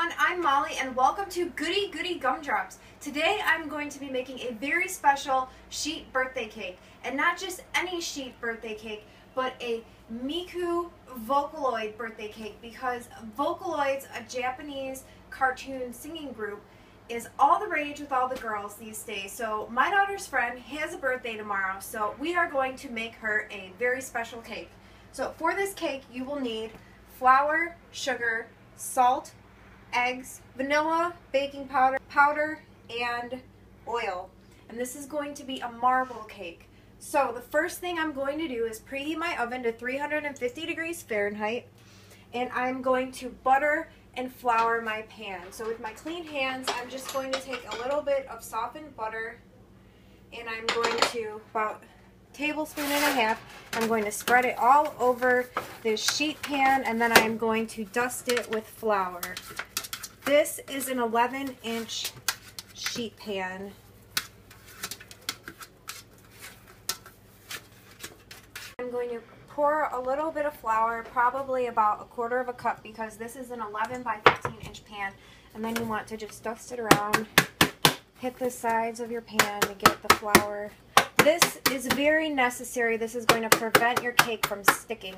everyone, I'm Molly and welcome to Goody Goody Gumdrops. Today I'm going to be making a very special sheet birthday cake. And not just any sheet birthday cake, but a Miku Vocaloid birthday cake, because Vocaloid's a Japanese cartoon singing group is all the rage with all the girls these days. So my daughter's friend has a birthday tomorrow, so we are going to make her a very special cake. So for this cake you will need flour, sugar, salt, eggs, vanilla, baking powder, and oil. And this is going to be a marble cake. So the first thing I'm going to do is preheat my oven to 350 degrees Fahrenheit, and I'm going to butter and flour my pan. So with my clean hands, I'm just going to take a little bit of softened butter, and I'm going to, about a tablespoon and a half, I'm going to spread it all over this sheet pan, and then I'm going to dust it with flour. This is an 11-inch sheet pan. I'm going to pour a little bit of flour, probably about 1/4 cup, because this is an 11 by 15-inch pan, and then you want to just dust it around, hit the sides of your pan to get the flour. This is very necessary. This is going to prevent your cake from sticking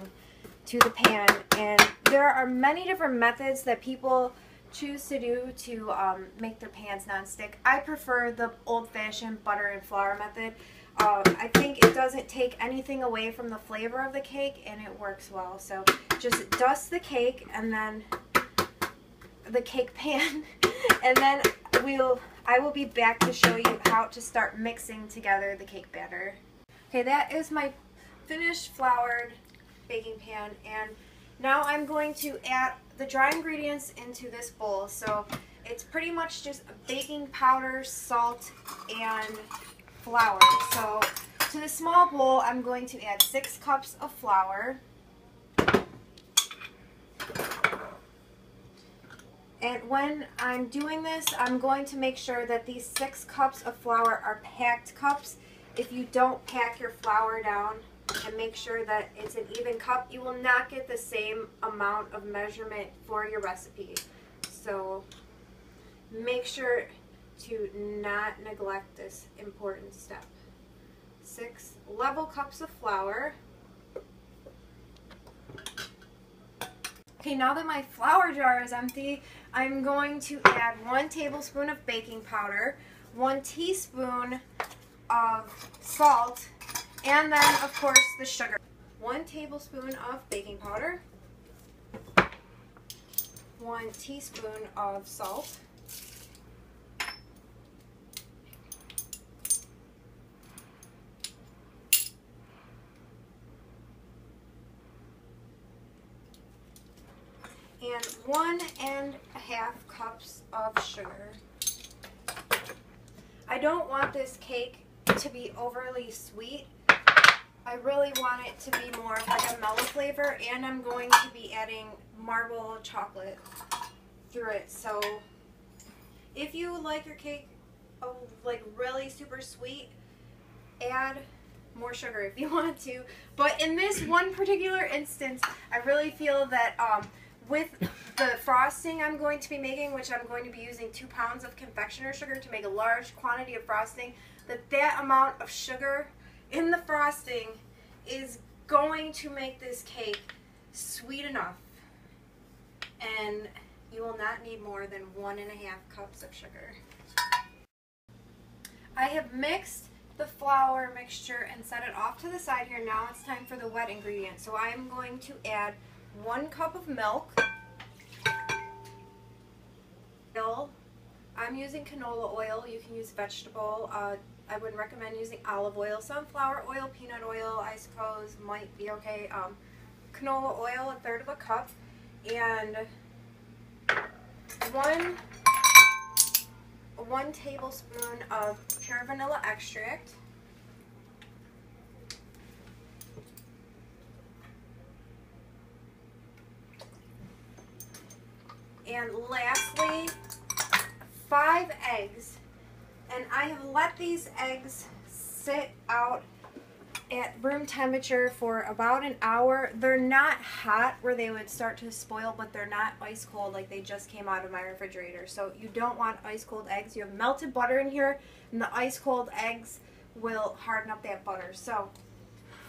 to the pan, and there are many different methods that people choose to do to make their pans non-stick. I prefer the old-fashioned butter and flour method. I think it doesn't take anything away from the flavor of the cake, and it works well. So just dust the cake and then the cake pan, and then I will be back to show you how to start mixing together the cake batter. Okay, that is my finished floured baking pan, and now I'm going to add the dry ingredients into this bowl. So it's pretty much just baking powder, salt, and flour. So to the small bowl, I'm going to add 6 cups of flour. And when I'm doing this, I'm going to make sure that these 6 cups of flour are packed cups. If you don't pack your flour down and make sure that it's an even cup, you will not get the same amount of measurement for your recipe. So make sure to not neglect this important step. 6 level cups of flour. Okay, now that my flour jar is empty, I'm going to add 1 tablespoon of baking powder, 1 teaspoon of salt, and then of course the sugar. 1 tablespoon of baking powder, 1 teaspoon of salt, and 1.5 cups of sugar. I don't want this cake to be overly sweet. I really want it to be more of like a mellow flavor, and I'm going to be adding marble chocolate through it. So if you like your cake like really super sweet, add more sugar if you want to. But in this one particular instance, I really feel that with the frosting I'm going to be making, which I'm going to be using 2 pounds of confectioner sugar to make a large quantity of frosting, that amount of sugar in the frosting is going to make this cake sweet enough, and you will not need more than 1.5 cups of sugar. I have mixed the flour mixture and set it off to the side here. Now it's time for the wet ingredients. So I'm going to add 1 cup of milk. I'm using canola oil. You can use vegetable. I would recommend using olive oil. Sunflower oil, peanut oil, I suppose might be okay. Canola oil, 1/3 cup, and 1 tablespoon of pure vanilla extract. And lastly, 5 eggs. And I have let these eggs sit out at room temperature for about an hour. They're not hot where they would start to spoil, but they're not ice cold like they just came out of my refrigerator. So you don't want ice cold eggs. You have melted butter in here, and the ice cold eggs will harden up that butter. So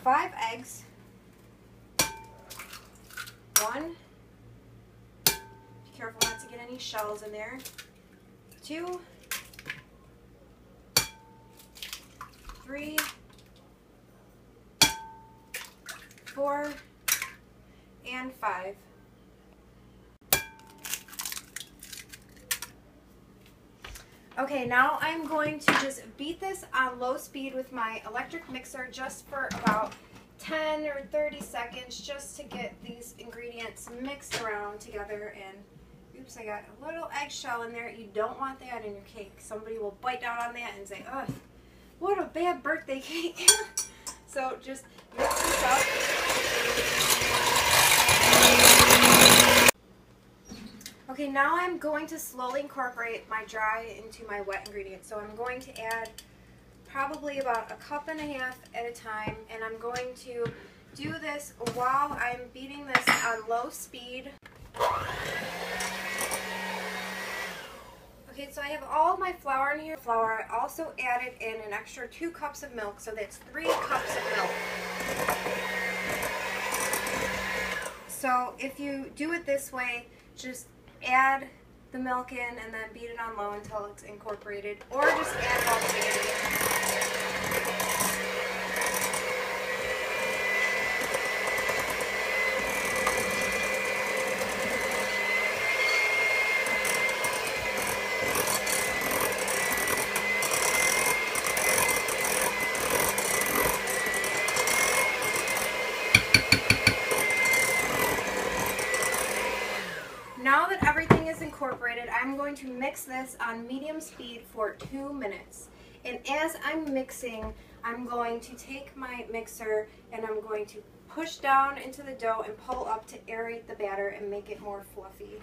5 eggs. 1. Be careful not to get any shells in there. 2. 3. 4 and 5. Okay, now I'm going to just beat this on low speed with my electric mixer just for about 10 or 30 seconds just to get these ingredients mixed around together. And oops, I got a little eggshell in there. You don't want that in your cake. Somebody will bite down on that and say, ugh, what a bad birthday cake. So just mix this up. Okay, now I'm going to slowly incorporate my dry into my wet ingredients. So I'm going to add probably about 1.5 cups at a time, and I'm going to do this while I'm beating this on low speed. Okay, so I have all my flour in here. Flour, I also added in an extra 2 cups of milk, so that's 3 cups of milk. So if you do it this way, just add the milk in and then beat it on low until it's incorporated, or just add it all together. Now that everything is incorporated, I'm going to mix this on medium speed for 2 minutes. And as I'm mixing, I'm going to take my mixer and I'm going to push down into the dough and pull up to aerate the batter and make it more fluffy.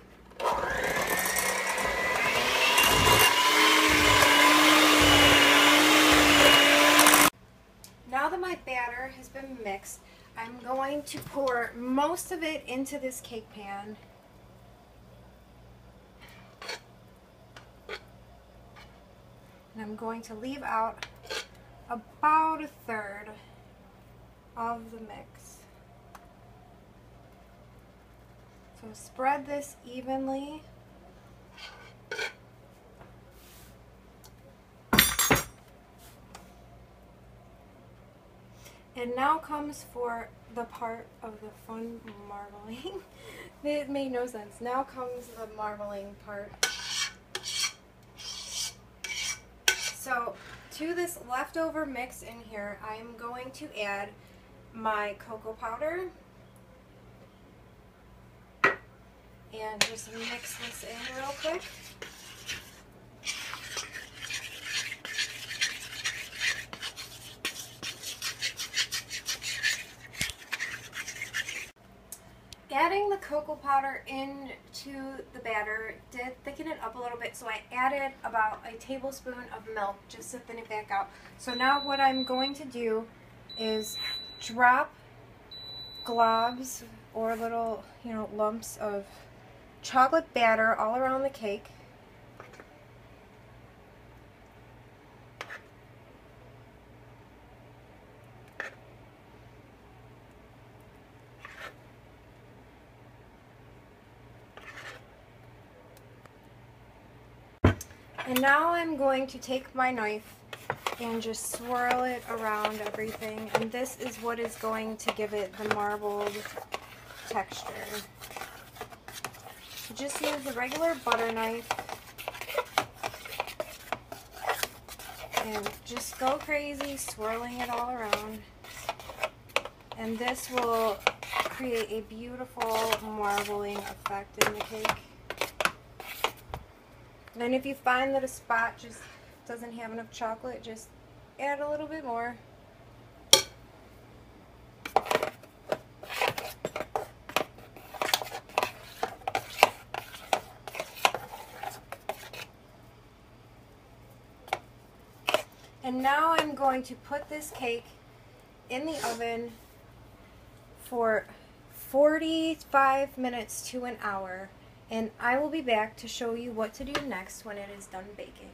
Now that my batter has been mixed, I'm going to pour most of it into this cake pan. And I'm going to leave out about 1/3 of the mix. So spread this evenly. And now comes for the part of the fun marbling. It made no sense. Now comes the marbling part. So to this leftover mix in here, I'm going to add my cocoa powder and just mix this in real quick. Adding the cocoa powder into the batter did thicken it up a little bit, so I added about a tablespoon of milk just to thin it back out. So now what I'm going to do is drop globs or little, lumps of chocolate batter all around the cake. And now I'm going to take my knife and just swirl it around everything, and this is what is going to give it the marbled texture. So just use the regular butter knife and just go crazy swirling it all around, and this will create a beautiful marbling effect in the cake. And if you find that a spot just doesn't have enough chocolate, just add a little bit more. And now I'm going to put this cake in the oven for 45 minutes to an hour, and I will be back to show you what to do next when it is done baking.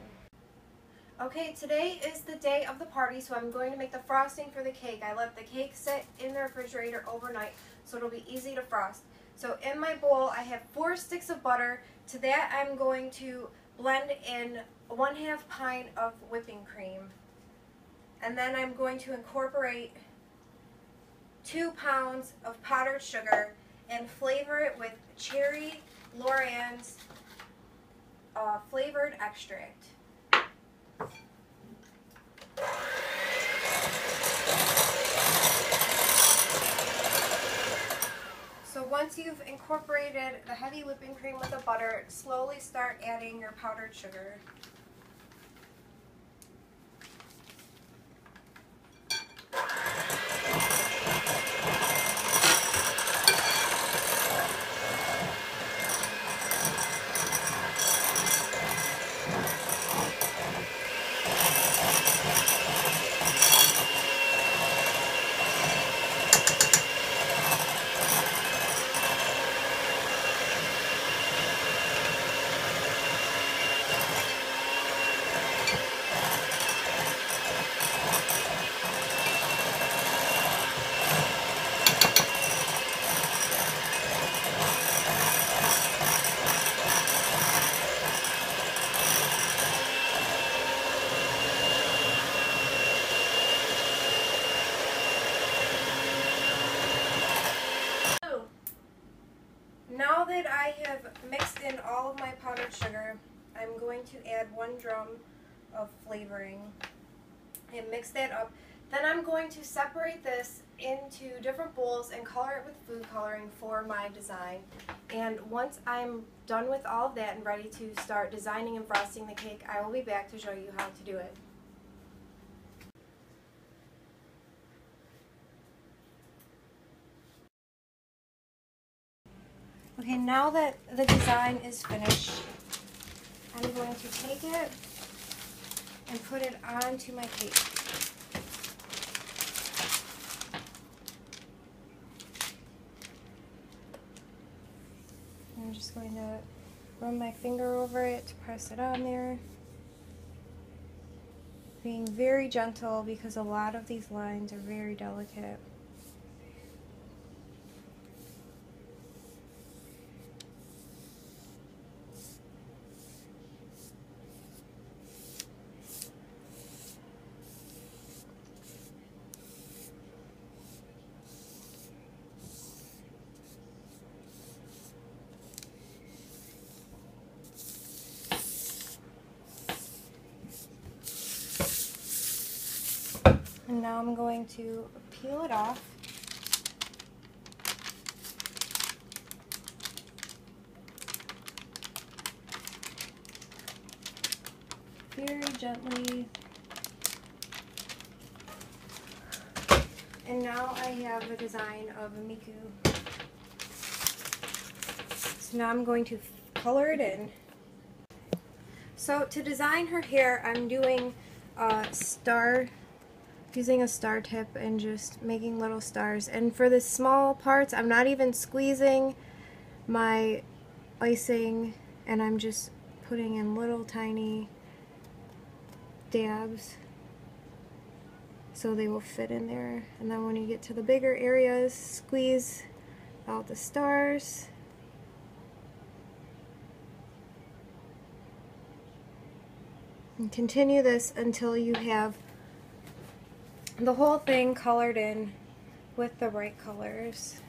Okay, today is the day of the party, so I'm going to make the frosting for the cake. I let the cake sit in the refrigerator overnight so it'll be easy to frost. So in my bowl I have 4 sticks of butter. To that I'm going to blend in 1/2 pint of whipping cream. And then I'm going to incorporate 2 pounds of powdered sugar and flavor it with cherry LorAnn's flavored extract. So once you've incorporated the heavy whipping cream with the butter, slowly start adding your powdered sugar. Now that I have mixed in all of my powdered sugar, I'm going to add 1 drum of flavoring and mix that up. Then I'm going to separate this into different bowls and color it with food coloring for my design. And once I'm done with all of that and ready to start designing and frosting the cake, I will be back to show you how to do it. Okay, now that the design is finished, I'm going to take it and put it onto my cake. I'm just going to run my finger over it to press it on there. Being very gentle because a lot of these lines are very delicate. And now I'm going to peel it off. Very gently. And now I have the design of a Miku. So now I'm going to color it in. So to design her hair, I'm doing using a star tip and just making little stars. And for the small parts, I'm not even squeezing my icing, and I'm just putting in little tiny dabs so they will fit in there. And then when you get to the bigger areas, squeeze out the stars. And continue this until you have the whole thing colored in with the right colors.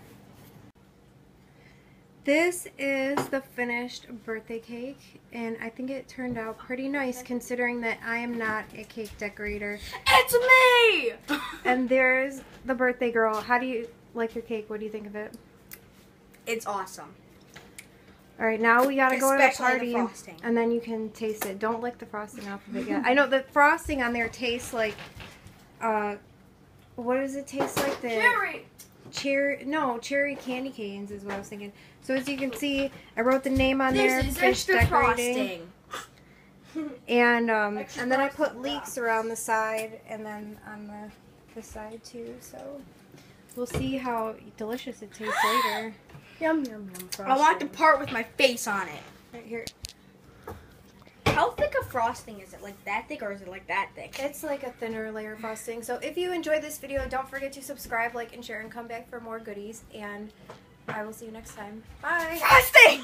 This is the finished birthday cake, and I think it turned out pretty nice considering that I am not a cake decorator. It's me! And there's the birthday girl. How do you like your cake? What do you think of it? It's awesome. Alright, now we gotta go to the Especially party, the frosting. and then you can taste it. Don't lick the frosting off of it yet. I know the frosting on there tastes like, what does it taste like? Cherry candy canes is what I was thinking. So as you can see, I wrote the name on there, This is fish extra decorating. frosting. And then I put leeks around the side and then on this side too, so we'll see how delicious it tastes later. Yum, yum, yum. I want the part with my face on it. Right here. How thick a frosting is it? Like that thick or is it like that thick? It's like a thinner layer of frosting. So if you enjoyed this video, don't forget to subscribe, like, and share, and come back for more goodies. And I will see you next time. Bye. Frosting!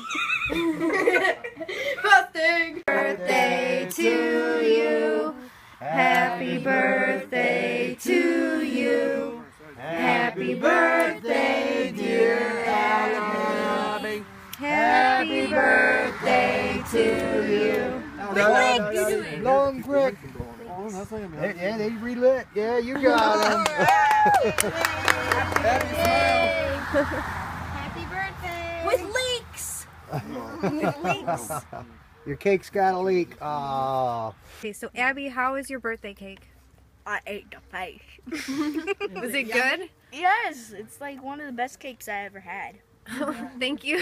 Frosting! Birthday to you. Happy birthday to you. Happy birthday, dear Abby. Happy birthday to you. Long quick. Yeah, they relit. Yeah, you got him. Happy birthday! With leaks! With leaks. Your cake's got a leak. Oh. Okay, so Abby, how is your birthday cake? I ate the face. Was it good? Yes, it's like one of the best cakes I ever had. Thank you.